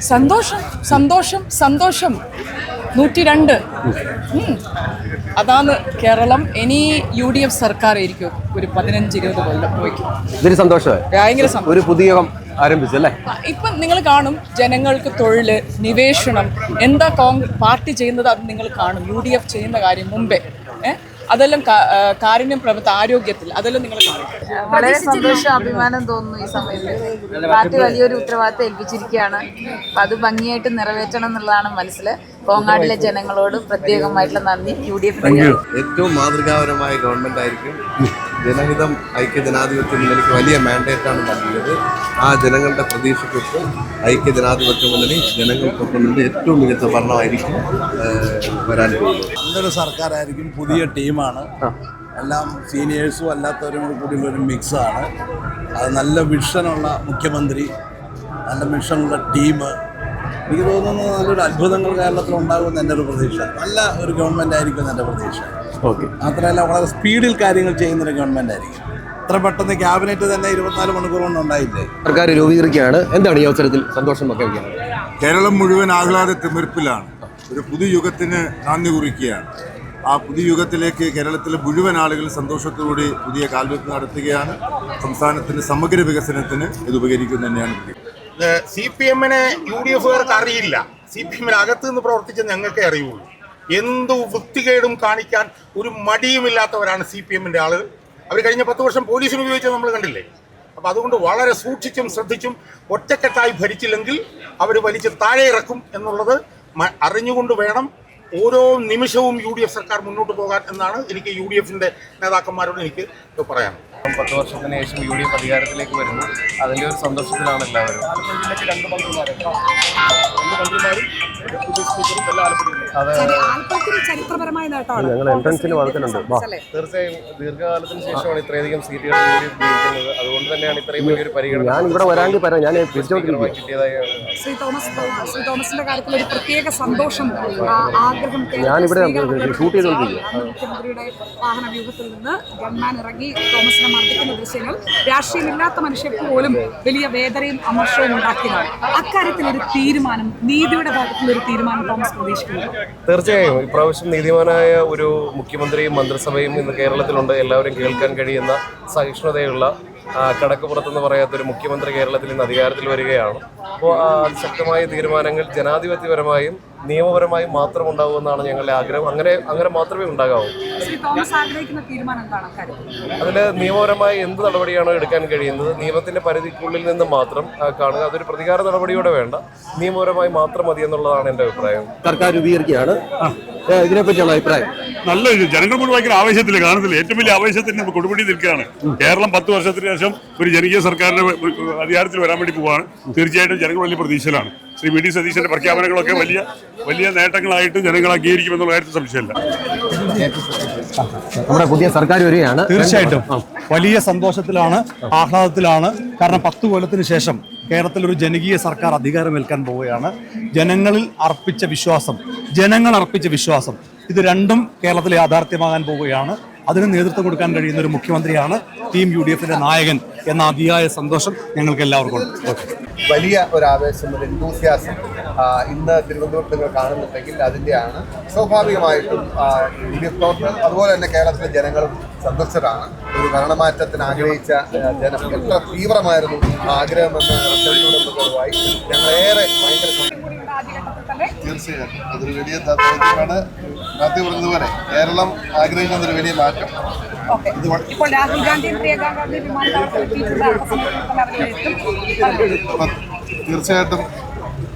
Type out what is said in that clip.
സന്തോഷം സന്തോഷം സന്തോഷം 102. അതാണ് കേരളം. ഇനി UDF സർക്കാർ ആയിരിക്കും ഒരു 15-20 കൊല്ലം പോയിക്കും. ഇതൊരു സന്തോഷമായി ഭയങ്കര ഒരു പുതിയ യുഗം ആരംഭിച്ചല്ലേ. ഇപ്പം നിങ്ങൾ കാണും ജനങ്ങൾക്ക് തൊഴിൽ, നിവേശനം, എന്താ പാർട്ടി ചെയ്യുന്നത് അത് നിങ്ങൾ കാണും. UDF ചെയ്യുന്ന കാര്യം മുമ്പേ അതെല്ലാം കാരുണ്യം പ്രവർത്തന ആരോഗ്യത്തിൽ അതെല്ലാം നിങ്ങൾ കാണും. വളരെ സന്തോഷം, അഭിമാനം തോന്നുന്നു. ഈ സമയത്ത് പാർട്ടി വലിയൊരു ഉത്തരവാദിത്തം ഏൽപ്പിച്ചിരിക്കുകയാണ്. അപ്പം അത് ഭംഗിയായിട്ട് നിറവേറ്റണം എന്നുള്ളതാണ് മനസ്സിൽ. കോങ്ങാടിലെ ജനങ്ങളോട് പ്രത്യേകമായിട്ടുള്ള നന്ദി. UDF ഏറ്റവും മാതൃകാപരമായ ഗവൺമെന്റ് ആയിരിക്കും. ജനഹിതം ഐക്യജനാധിപത്യ മുന്നണിക്ക് വലിയ മാൻഡേറ്റാണ് നൽകിയത്. ആ ജനങ്ങളുടെ പ്രതീക്ഷയ്ക്കൊപ്പം ഐക്യജനാധിപത്യ മുന്നണി ജനങ്ങൾക്കൊപ്പം നിന്ന് ഏറ്റവും മികച്ച ഭരണമായിരിക്കും വരാൻ പോകുന്നത്. നല്ലൊരു സർക്കാരായിരിക്കും. പുതിയ ടീമാണ്, എല്ലാം സീനിയേഴ്സും അല്ലാത്തവരും കൂടി ഒരു മിക്സാണ്. അത് നല്ല വിഷനുള്ള മുഖ്യമന്ത്രി, നല്ല മിഷനുള്ള ടീം. എനിക്ക് തോന്നുന്നു നല്ലൊരു അത്ഭുതങ്ങൾ കേരളത്തിൽ ഉണ്ടാകുമെന്ന് എൻ്റെ ഒരു പ്രതീക്ഷ. നല്ല ഒരു ഗവൺമെൻറ് ആയിരിക്കും എൻ്റെ പ്രതീക്ഷ. മാത്രമല്ല വളരെ സ്പീഡിൽ കാര്യങ്ങൾ ചെയ്യുന്നൊരു ഗവൺമെൻറ് ആയിരിക്കും. ഇത്ര പെട്ടെന്ന് ക്യാബിനറ്റ് തന്നെ 24 മണിക്കൂർ കൊണ്ട് ഉണ്ടായില്ലേ. സർക്കാർ രൂപീകരിക്കുകയാണ്. എന്താണ് ഈ അവസരത്തിൽ സന്തോഷം പങ്കുവയ്ക്കുന്നത്? കേരളം മുഴുവൻ ആഹ്ലാദ തിമിർപ്പിലാണ്. ഒരു പുതുയുഗത്തിന് നാന്ദി കുറിക്കുകയാണ്. ആ പുതുയുഗത്തിലേക്ക് കേരളത്തിലെ മുഴുവൻ ആളുകൾ സന്തോഷത്തോടെ പുതിയ കാൽവെപ്പ് നടത്തുകയാണ്. സംസ്ഥാനത്തിൻ്റെ സമഗ്ര വികസനത്തിന് ഇത് ഉപകരിക്കും തന്നെയാണ്. CPM-നെ UDF-കാർക്ക് അറിയില്ല. CPM-ന് അകത്ത് നിന്ന് പ്രവർത്തിച്ച ഞങ്ങൾക്കേ അറിയുള്ളൂ. എന്തു വൃത്തികേടും കാണിക്കാൻ ഒരു മടിയുമില്ലാത്തവരാണ് CPM-ന്റെ ആളുകൾ. അവർ കഴിഞ്ഞ 10 വർഷം പോലീസിന് ഉപയോഗിച്ചത് നമ്മൾ കണ്ടില്ലേ. അപ്പോൾ അതുകൊണ്ട് വളരെ സൂക്ഷിച്ചും ശ്രദ്ധിച്ചും ഒറ്റക്കെട്ടായി ഭരിച്ചില്ലെങ്കിൽ അവർ വലിച്ച് താഴെ ഇറക്കും എന്നുള്ളത് അറിഞ്ഞുകൊണ്ട് വേണം ഓരോ നിമിഷവും UDF സർക്കാർ മുന്നോട്ട് പോകാൻ എന്നാണ് എനിക്ക് UDF-ന്റെ നേതാക്കന്മാരോട് എനിക്ക് പറയാം. 10 വർഷത്തിന് ശേഷം UDF അധികാരത്തിലേക്ക് വരുന്നു. അതിൻ്റെ ഒരു സന്തോഷത്തിലാണ് എല്ലാവരും. തീർച്ചയായും ദീർഘകാലത്തിന് ശേഷമാണ് ഇത്രയധികം സീറ്റുകൾ UDF ജയിക്കുന്നത്. അതുകൊണ്ട് തന്നെയാണ് ഇത്രയും വലിയൊരു പരിഗണന കിട്ടിയതായി. ശ്രീ തോമസിന്റെ കാര്യത്തിൽ ഒരു പ്രത്യേക സന്തോഷം, ആഗ്രഹം. മുഖ്യമന്ത്രിയുടെ വാഹന വ്യൂഹത്തിൽ നിന്ന് ഗൺമാൻ ഇറങ്ങി തോമസിനെ മർദ്ദിക്കുന്ന ദൃശ്യങ്ങൾ രാഷ്ട്രീയമില്ലാത്ത മനുഷ്യർക്ക് പോലും വലിയ വേദനയും അമർഷവും ഉണ്ടാക്കിയതാണ്. അക്കാര്യത്തിൽ ഒരു തീരുമാനം, നീതിയുടെ ഭാഗത്തുള്ള തീരുമാനം തോമസ് പ്രതീക്ഷിക്കുന്നു? തീർച്ചയായും ഇപ്രാവശ്യം നീതിമാനായ ഒരു മുഖ്യമന്ത്രിയും മന്ത്രിസഭയും ഇന്ന് കേരളത്തിലുണ്ട്. എല്ലാവരും കേൾക്കാൻ കഴിയുന്ന സഹിഷ്ണുതയുള്ള കടക്കുപുറത്തെന്ന് പറയാത്തൊരു മുഖ്യമന്ത്രി കേരളത്തിൽ ഇന്ന് അധികാരത്തിൽ വരികയാണ്. അപ്പോൾ അതിശക്തമായ തീരുമാനങ്ങൾ ജനാധിപത്യപരമായും നിയമപരമായും മാത്രം ഉണ്ടാവുമെന്നാണ് ഞങ്ങളുടെ ആഗ്രഹം. അങ്ങനെ മാത്രമേ ഉണ്ടാകാവൂ. അതിൽ നിയമപരമായി എന്ത് നടപടിയാണോ എടുക്കാൻ കഴിയുന്നത് നിയമത്തിന്റെ പരിധിക്കുള്ളിൽ നിന്ന് മാത്രം കാണുക. അതൊരു പ്രതികാര നടപടിയോടെ വേണ്ട, നിയമപരമായി മാത്രം മതി എന്നുള്ളതാണ് എൻ്റെ അഭിപ്രായം. സർക്കാർ രൂപീകരിക്കുകയാണ്, ഇതിനെപ്പറ്റിയുള്ള അഭിപ്രായം? നല്ല ജനങ്ങൾ മുഴുവൻ ഭയങ്കര ആവേശത്തിൽ കാണുന്നില്ല. ഏറ്റവും വലിയ ആവേശത്തിന് കൊടുപിടി നിൽക്കുകയാണ്. കേരളം 10 വർഷത്തിന് ശേഷം ഒരു ജനകീയ സർക്കാരിന്റെ അധികാരത്തിൽ വരാൻ വേണ്ടി പോവുകയാണ്. തീർച്ചയായിട്ടും ജനങ്ങൾ വലിയ പ്രതീക്ഷയിലാണ്. ശ്രീ VD സതീശന്റെ പ്രഖ്യാപനങ്ങളൊക്കെ വലിയ വലിയ നേട്ടങ്ങളായിട്ട് ജനങ്ങൾ അംഗീകരിക്കുമെന്നുള്ള കാര്യത്തിൽ സംശയമില്ല. നമ്മുടെ പുതിയ സർക്കാർ വരികയാണ്. തീർച്ചയായിട്ടും വലിയ സന്തോഷത്തിലാണ്, ആഹ്ലാദത്തിലാണ്. കാരണം 10 കൊല്ലത്തിന് ശേഷം കേരളത്തിൽ ഒരു ജനകീയ സർക്കാർ അധികാരമേൽക്കാൻ പോവുകയാണ്. ജനങ്ങൾ അർപ്പിച്ച വിശ്വാസം ഇത് രണ്ടും കേരളത്തിൽ യാഥാർത്ഥ്യമാകാൻ പോവുകയാണ്. അതിന് നേതൃത്വം കൊടുക്കാൻ കഴിയുന്ന ഒരു മുഖ്യമന്ത്രിയാണ് ടീം UDF-ന്റെ നായകൻ എന്ന അതിയായ സന്തോഷം ഞങ്ങൾക്ക് എല്ലാവർക്കും ഉണ്ട്. വലിയ ഒരു ആവേശം, ഒരു എന്തൂസിയാസം ഇന്ന് തിരുവനന്തപുരത്ത് നിങ്ങൾ കാണുന്നുണ്ടെങ്കിൽ അതിൻ്റെയാണ്. സ്വാഭാവികമായിട്ടും UDF പ്രവർത്തകർ അതുപോലെ തന്നെ കേരളത്തിലെ ജനങ്ങളും സന്ദർശകരാണ്. ഒരു ഭരണമാറ്റത്തിന് ആഗ്രഹിച്ച ജനം എത്ര തീവ്രമായിരുന്നു ആഗ്രഹമെന്ന് റിസൾട്ടിലൂടെ പൊതുവായി ഞങ്ങളേറെ ഭയങ്കര. തീർച്ചയായും അതൊരു വലിയ താല്പര്യമാണ്. മാത്യു പറഞ്ഞതുപോലെ കേരളം ആഗ്രഹിക്കുന്ന ഒരു വലിയ മാറ്റം. തീർച്ചയായിട്ടും